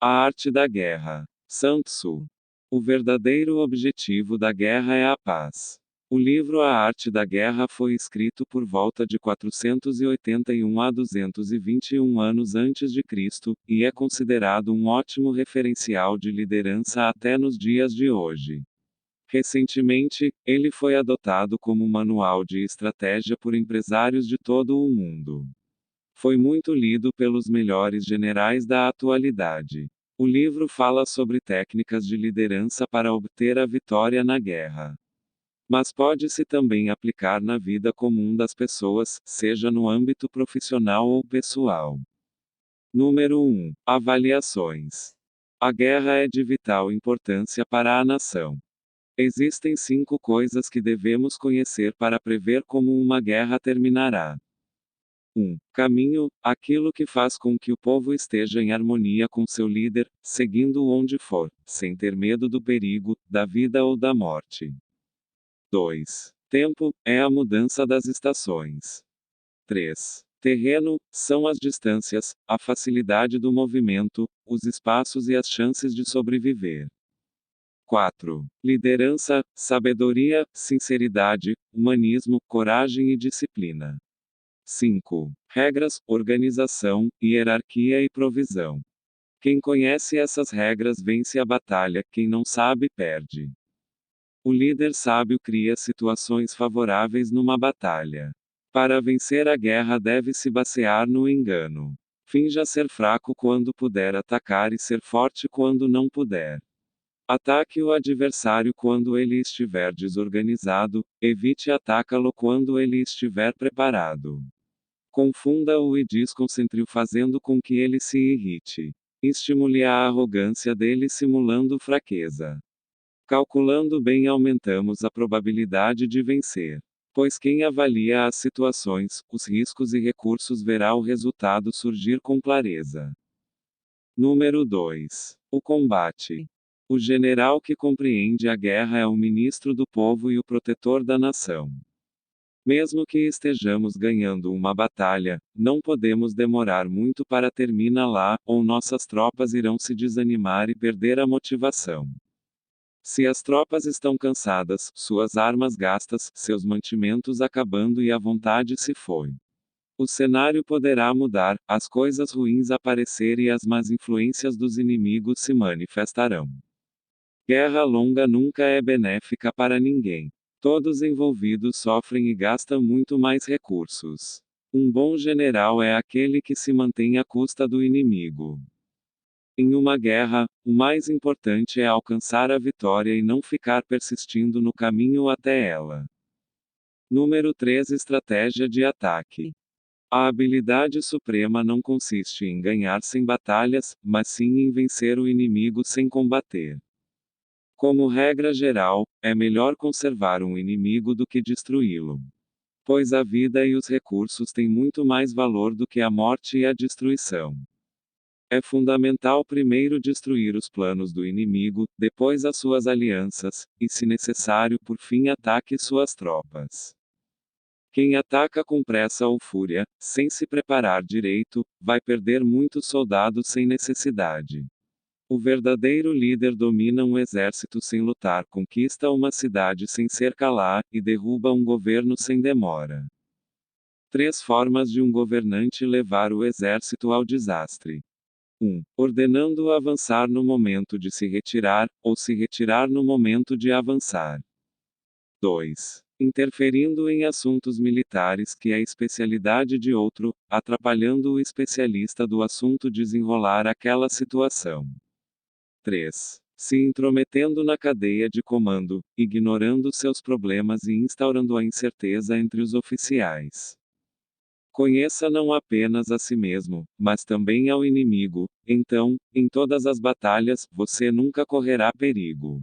A arte da guerra. Sun Tzu. O verdadeiro objetivo da guerra é a paz. O livro A Arte da Guerra foi escrito por volta de 481 a 221 anos antes de Cristo, e é considerado um ótimo referencial de liderança até nos dias de hoje. Recentemente, ele foi adotado como manual de estratégia por empresários de todo o mundo. Foi muito lido pelos melhores generais da atualidade. O livro fala sobre técnicas de liderança para obter a vitória na guerra. Mas pode-se também aplicar na vida comum das pessoas, seja no âmbito profissional ou pessoal. Número 1. Avaliações. A guerra é de vital importância para a nação. Existem 5 coisas que devemos conhecer para prever como uma guerra terminará. 1. Caminho, aquilo que faz com que o povo esteja em harmonia com seu líder, seguindo onde for, sem ter medo do perigo, da vida ou da morte. 2. Tempo, é a mudança das estações. 3. Terreno, são as distâncias, a facilidade do movimento, os espaços e as chances de sobreviver. 4. Liderança, sabedoria, sinceridade, humanismo, coragem e disciplina. 5. Regras, organização, hierarquia e provisão. Quem conhece essas regras vence a batalha, quem não sabe perde. O líder sábio cria situações favoráveis numa batalha. Para vencer a guerra deve-se basear no engano. Finja ser fraco quando puder atacar e ser forte quando não puder. Ataque o adversário quando ele estiver desorganizado, evite atacá-lo quando ele estiver preparado. Confunda-o e desconcentre-o fazendo com que ele se irrite. Estimule a arrogância dele simulando fraqueza. Calculando bem aumentamos a probabilidade de vencer. Pois quem avalia as situações, os riscos e recursos verá o resultado surgir com clareza. Número 2. O combate. O general que compreende a guerra é o ministro do povo e o protetor da nação. Mesmo que estejamos ganhando uma batalha, não podemos demorar muito para terminá-la, ou nossas tropas irão se desanimar e perder a motivação. Se as tropas estão cansadas, suas armas gastas, seus mantimentos acabando e a vontade se foi. O cenário poderá mudar, as coisas ruins aparecer e as más influências dos inimigos se manifestarão. Guerra longa nunca é benéfica para ninguém. Todos envolvidos sofrem e gastam muito mais recursos. Um bom general é aquele que se mantém à custa do inimigo. Em uma guerra, o mais importante é alcançar a vitória e não ficar persistindo no caminho até ela. Número 3. Estratégia de ataque. A habilidade suprema não consiste em ganhar sem batalhas, mas sim em vencer o inimigo sem combater. Como regra geral, é melhor conservar um inimigo do que destruí-lo. Pois a vida e os recursos têm muito mais valor do que a morte e a destruição. É fundamental primeiro destruir os planos do inimigo, depois as suas alianças, e se necessário por fim ataque suas tropas. Quem ataca com pressa ou fúria, sem se preparar direito, vai perder muitos soldados sem necessidade. O verdadeiro líder domina um exército sem lutar, conquista uma cidade sem cercá-la, e derruba um governo sem demora. 3 formas de um governante levar o exército ao desastre. 1. Ordenando-o avançar no momento de se retirar, ou se retirar no momento de avançar. 2. Interferindo em assuntos militares que é especialidade de outro, atrapalhando o especialista do assunto desenrolar aquela situação. 3. Se intrometendo na cadeia de comando, ignorando seus problemas e instaurando a incerteza entre os oficiais. Conheça não apenas a si mesmo, mas também ao inimigo, então, em todas as batalhas, você nunca correrá perigo.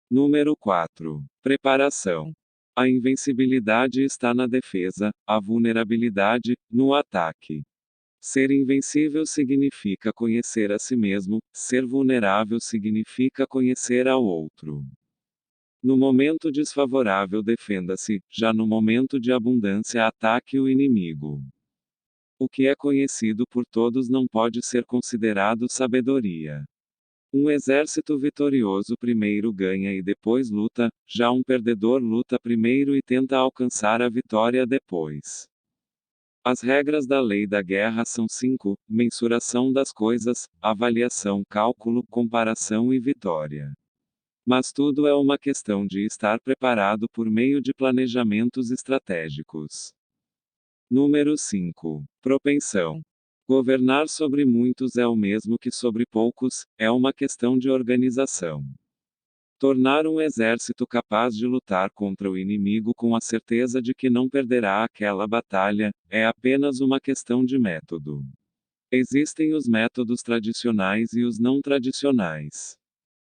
Número 4. Preparação. A invencibilidade está na defesa, a vulnerabilidade, no ataque. Ser invencível significa conhecer a si mesmo, ser vulnerável significa conhecer ao outro. No momento desfavorável defenda-se, já no momento de abundância ataque o inimigo. O que é conhecido por todos não pode ser considerado sabedoria. Um exército vitorioso primeiro ganha e depois luta, já um perdedor luta primeiro e tenta alcançar a vitória depois. As regras da lei da guerra são 5: mensuração das coisas, avaliação, cálculo, comparação e vitória. Mas tudo é uma questão de estar preparado por meio de planejamentos estratégicos. Número 5. Propensão. Governar sobre muitos é o mesmo que sobre poucos, é uma questão de organização. Tornar um exército capaz de lutar contra o inimigo com a certeza de que não perderá aquela batalha, é apenas uma questão de método. Existem os métodos tradicionais e os não tradicionais.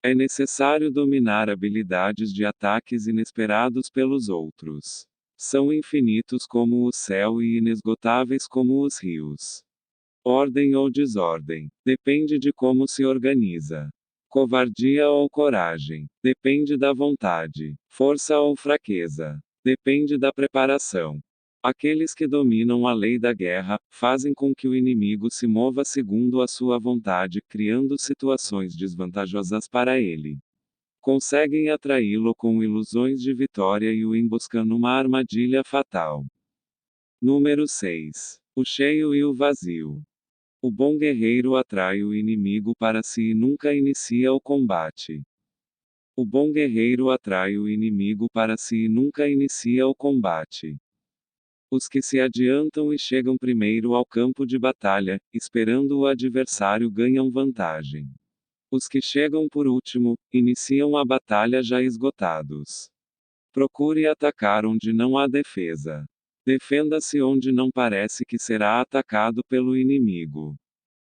É necessário dominar habilidades de ataques inesperados pelos outros. São infinitos como o céu e inesgotáveis como os rios. Ordem ou desordem, depende de como se organiza. Covardia ou coragem, depende da vontade. Força ou fraqueza, depende da preparação. Aqueles que dominam a lei da guerra, fazem com que o inimigo se mova segundo a sua vontade, criando situações desvantajosas para ele. Conseguem atraí-lo com ilusões de vitória e o emboscam numa armadilha fatal. Número 6. O cheio e o vazio. O bom guerreiro atrai o inimigo para si e nunca inicia o combate. O bom guerreiro atrai o inimigo para si e nunca inicia o combate. Os que se adiantam e chegam primeiro ao campo de batalha, esperando o adversário, ganham vantagem. Os que chegam por último, iniciam a batalha já esgotados. Procure atacar onde não há defesa. Defenda-se onde não parece que será atacado pelo inimigo.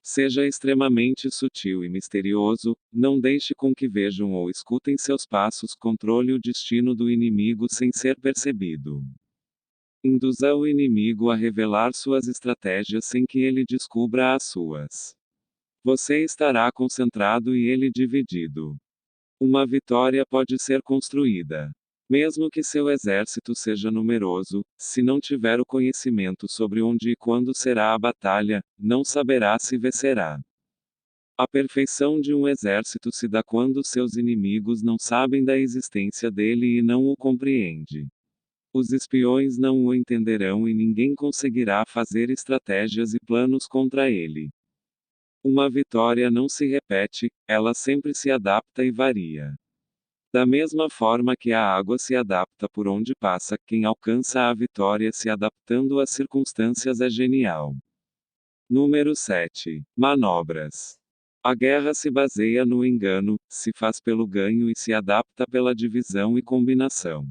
Seja extremamente sutil e misterioso, não deixe com que vejam ou escutem seus passos, controle o destino do inimigo sem ser percebido. Induza o inimigo a revelar suas estratégias sem que ele descubra as suas. Você estará concentrado e ele dividido. Uma vitória pode ser construída. Mesmo que seu exército seja numeroso, se não tiver o conhecimento sobre onde e quando será a batalha, não saberá se vencerá. A perfeição de um exército se dá quando seus inimigos não sabem da existência dele e não o compreendem. Os espiões não o entenderão e ninguém conseguirá fazer estratégias e planos contra ele. Uma vitória não se repete, ela sempre se adapta e varia. Da mesma forma que a água se adapta por onde passa, quem alcança a vitória se adaptando às circunstâncias é genial. Número 7. Manobras. A guerra se baseia no engano, se faz pelo ganho e se adapta pela divisão e combinação.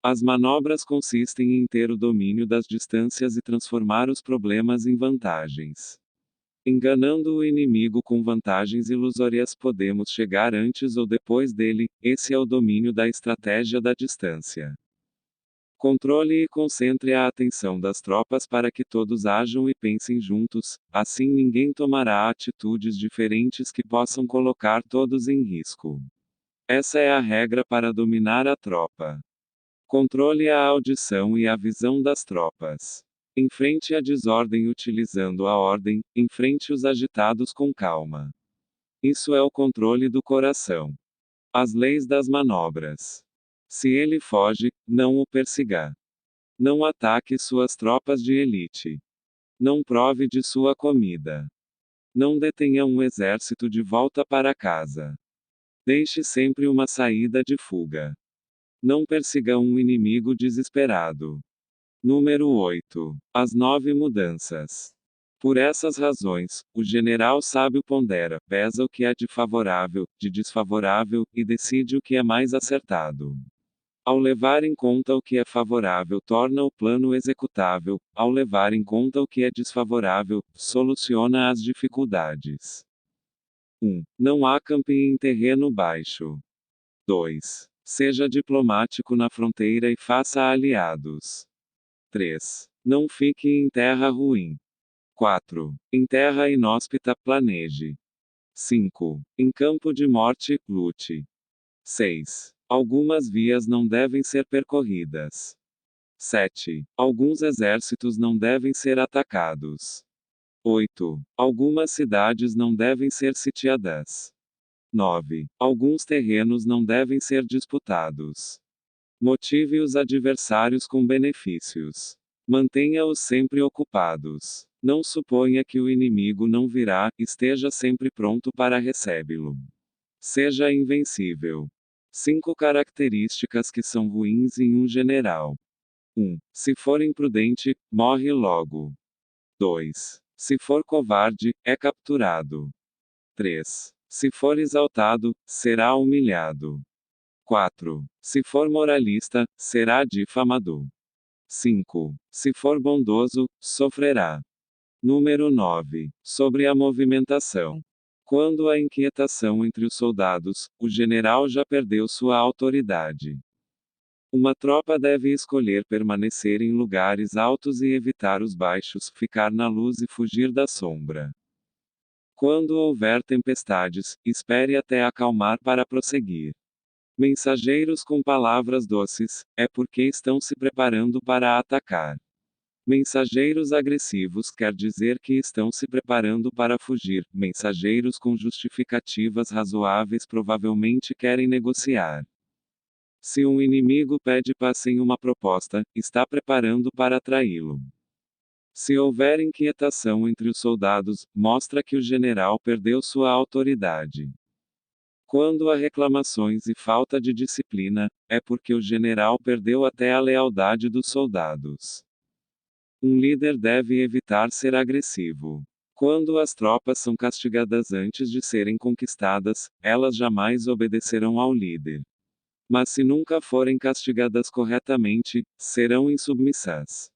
As manobras consistem em ter o domínio das distâncias e transformar os problemas em vantagens. Enganando o inimigo com vantagens ilusórias, podemos chegar antes ou depois dele. Esse é o domínio da estratégia da distância. Controle e concentre a atenção das tropas para que todos ajam e pensem juntos, assim ninguém tomará atitudes diferentes que possam colocar todos em risco. Essa é a regra para dominar a tropa. Controle a audição e a visão das tropas. Enfrente a desordem utilizando a ordem, enfrente os agitados com calma. Isso é o controle do coração. As leis das manobras. Se ele foge, não o persiga. Não ataque suas tropas de elite. Não prove de sua comida. Não detenha um exército de volta para casa. Deixe sempre uma saída de fuga. Não persiga um inimigo desesperado. Número 8. As 9 mudanças. Por essas razões, o general sábio pondera, pesa o que é de favorável, de desfavorável, e decide o que é mais acertado. Ao levar em conta o que é favorável, torna o plano executável; ao levar em conta o que é desfavorável, soluciona as dificuldades. 1. Não acampe em terreno baixo. 2. Seja diplomático na fronteira e faça aliados. 3. Não fique em terra ruim. 4. Em terra inóspita, planeje. 5. Em campo de morte, lute. 6. Algumas vias não devem ser percorridas. 7. Alguns exércitos não devem ser atacados. 8. Algumas cidades não devem ser sitiadas. 9. Alguns terrenos não devem ser disputados. Motive os adversários com benefícios. Mantenha-os sempre ocupados. Não suponha que o inimigo não virá, esteja sempre pronto para recebê-lo. Seja invencível. 5 características que são ruins em um general. 1. Se for imprudente, morre logo. 2. Se for covarde, é capturado. 3. Se for exaltado, será humilhado. 4. Se for moralista, será difamado. 5. Se for bondoso, sofrerá. Número 9. Sobre a movimentação. Quando há inquietação entre os soldados, o general já perdeu sua autoridade. Uma tropa deve escolher permanecer em lugares altos e evitar os baixos, ficar na luz e fugir da sombra. Quando houver tempestades, espere até acalmar para prosseguir. Mensageiros com palavras doces, é porque estão se preparando para atacar. Mensageiros agressivos quer dizer que estão se preparando para fugir. Mensageiros com justificativas razoáveis provavelmente querem negociar. Se um inimigo pede paz sem uma proposta, está preparando para atraí-lo. Se houver inquietação entre os soldados, mostra que o general perdeu sua autoridade. Quando há reclamações e falta de disciplina, é porque o general perdeu até a lealdade dos soldados. Um líder deve evitar ser agressivo. Quando as tropas são castigadas antes de serem conquistadas, elas jamais obedecerão ao líder. Mas se nunca forem castigadas corretamente, serão insubmissas.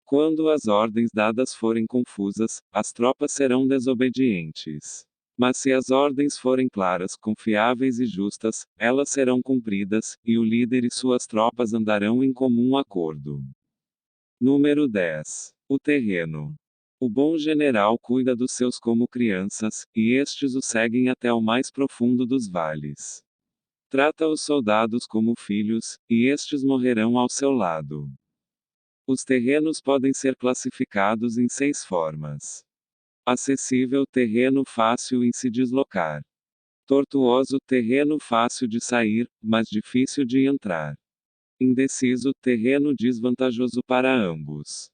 Quando as ordens dadas forem confusas, as tropas serão desobedientes. Mas se as ordens forem claras, confiáveis e justas, elas serão cumpridas, e o líder e suas tropas andarão em comum acordo. Número 10. O terreno. O bom general cuida dos seus como crianças, e estes o seguem até o mais profundo dos vales. Trata os soldados como filhos, e estes morrerão ao seu lado. Os terrenos podem ser classificados em 6 formas. Acessível, terreno fácil em se deslocar. Tortuoso, terreno fácil de sair, mas difícil de entrar. Indeciso, terreno desvantajoso para ambos.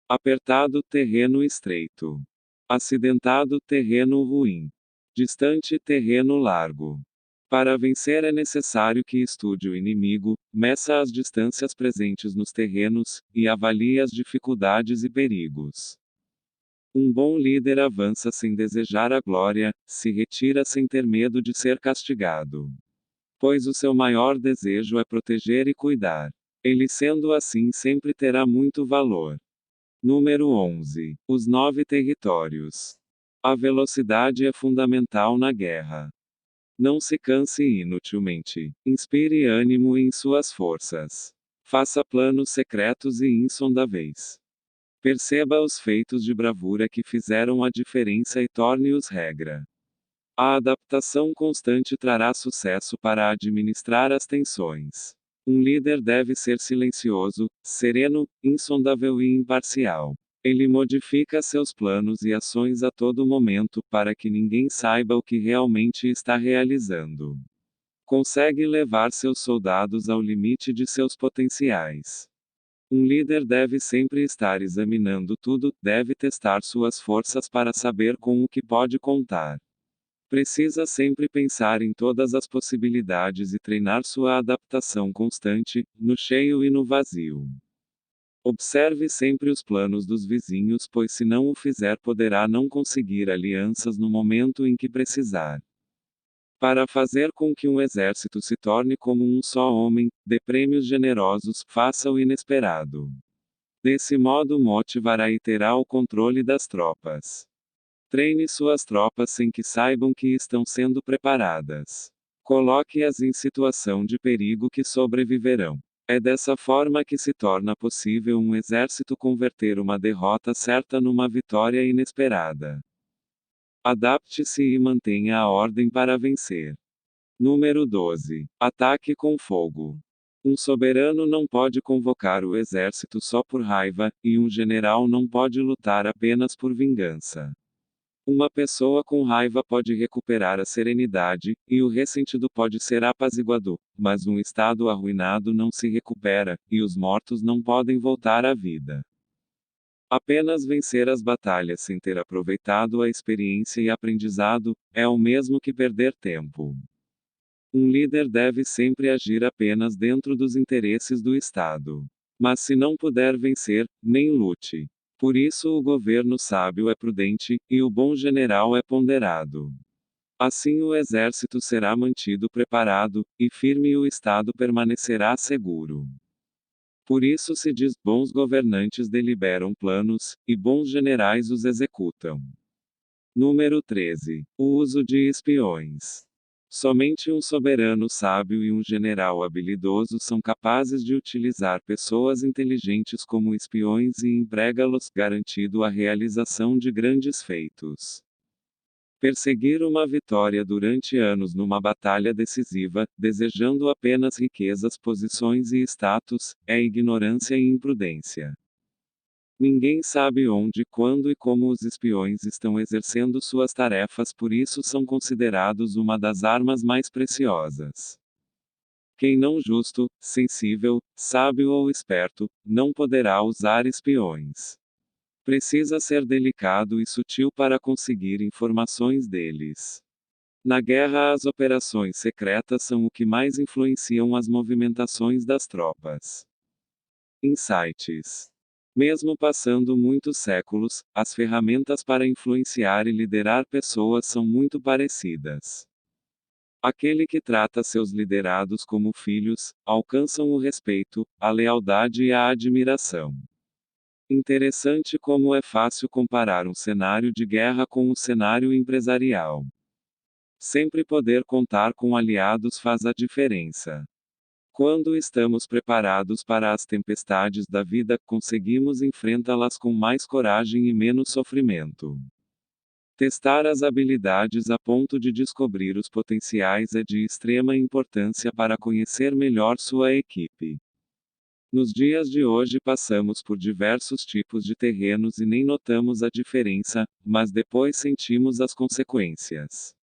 Apertado, terreno estreito. Acidentado, terreno ruim. Distante, terreno largo. Para vencer é necessário que estude o inimigo, meça as distâncias presentes nos terrenos, e avalie as dificuldades e perigos. Um bom líder avança sem desejar a glória, se retira sem ter medo de ser castigado. Pois o seu maior desejo é proteger e cuidar. Ele sendo assim sempre terá muito valor. Número 11. Os 9 territórios. A velocidade é fundamental na guerra. Não se canse inutilmente. Inspire ânimo em suas forças. Faça planos secretos e insondáveis. Perceba os feitos de bravura que fizeram a diferença e torne-os regra. A adaptação constante trará sucesso para administrar as tensões. Um líder deve ser silencioso, sereno, insondável e imparcial. Ele modifica seus planos e ações a todo momento para que ninguém saiba o que realmente está realizando. Consegue levar seus soldados ao limite de seus potenciais. Um líder deve sempre estar examinando tudo, deve testar suas forças para saber com o que pode contar. Precisa sempre pensar em todas as possibilidades e treinar sua adaptação constante, no cheio e no vazio. Observe sempre os planos dos vizinhos, pois se não o fizer poderá não conseguir alianças no momento em que precisar. Para fazer com que um exército se torne como um só homem, dê prêmios generosos, faça o inesperado. Desse modo motivará e terá o controle das tropas. Treine suas tropas sem que saibam que estão sendo preparadas. Coloque-as em situação de perigo que sobreviverão. É dessa forma que se torna possível um exército converter uma derrota certa numa vitória inesperada. Adapte-se e mantenha a ordem para vencer. Número 12. Ataque com fogo. Um soberano não pode convocar o exército só por raiva, e um general não pode lutar apenas por vingança. Uma pessoa com raiva pode recuperar a serenidade, e o ressentido pode ser apaziguado, mas um estado arruinado não se recupera, e os mortos não podem voltar à vida. Apenas vencer as batalhas sem ter aproveitado a experiência e aprendizado, é o mesmo que perder tempo. Um líder deve sempre agir apenas dentro dos interesses do Estado. Mas se não puder vencer, nem lute. Por isso o governo sábio é prudente, e o bom general é ponderado. Assim o exército será mantido preparado, e firme e o Estado permanecerá seguro. Por isso se diz: bons governantes deliberam planos, e bons generais os executam. Número 13. O uso de espiões. Somente um soberano sábio e um general habilidoso são capazes de utilizar pessoas inteligentes como espiões e empregá-los, garantindo a realização de grandes feitos. Perseguir uma vitória durante anos numa batalha decisiva, desejando apenas riquezas, posições e status, é ignorância e imprudência. Ninguém sabe onde, quando e como os espiões estão exercendo suas tarefas, por isso são considerados uma das armas mais preciosas. Quem não justo, sensível, sábio ou esperto, não poderá usar espiões. Precisa ser delicado e sutil para conseguir informações deles. Na guerra, as operações secretas são o que mais influenciam as movimentações das tropas. Insights. Mesmo passando muitos séculos, as ferramentas para influenciar e liderar pessoas são muito parecidas. Aquele que trata seus liderados como filhos, alcançam o respeito, a lealdade e a admiração. Interessante como é fácil comparar um cenário de guerra com um cenário empresarial. Sempre poder contar com aliados faz a diferença. Quando estamos preparados para as tempestades da vida, conseguimos enfrentá-las com mais coragem e menos sofrimento. Testar as habilidades a ponto de descobrir os potenciais é de extrema importância para conhecer melhor sua equipe. Nos dias de hoje passamos por diversos tipos de terrenos e nem notamos a diferença, mas depois sentimos as consequências.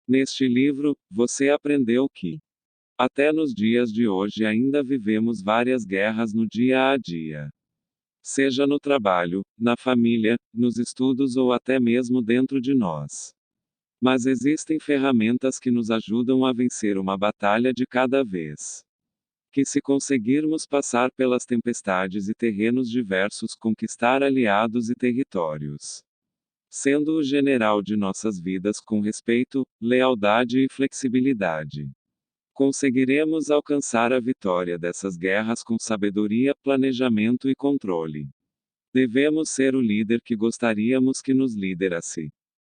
Neste livro, você aprendeu que até nos dias de hoje ainda vivemos várias guerras no dia a dia. Seja no trabalho, na família, nos estudos ou até mesmo dentro de nós. Mas existem ferramentas que nos ajudam a vencer uma batalha de cada vez. Que se conseguirmos passar pelas tempestades e terrenos diversos, conquistar aliados e territórios. Sendo o general de nossas vidas com respeito, lealdade e flexibilidade. Conseguiremos alcançar a vitória dessas guerras com sabedoria, planejamento e controle. Devemos ser o líder que gostaríamos que nos liderasse.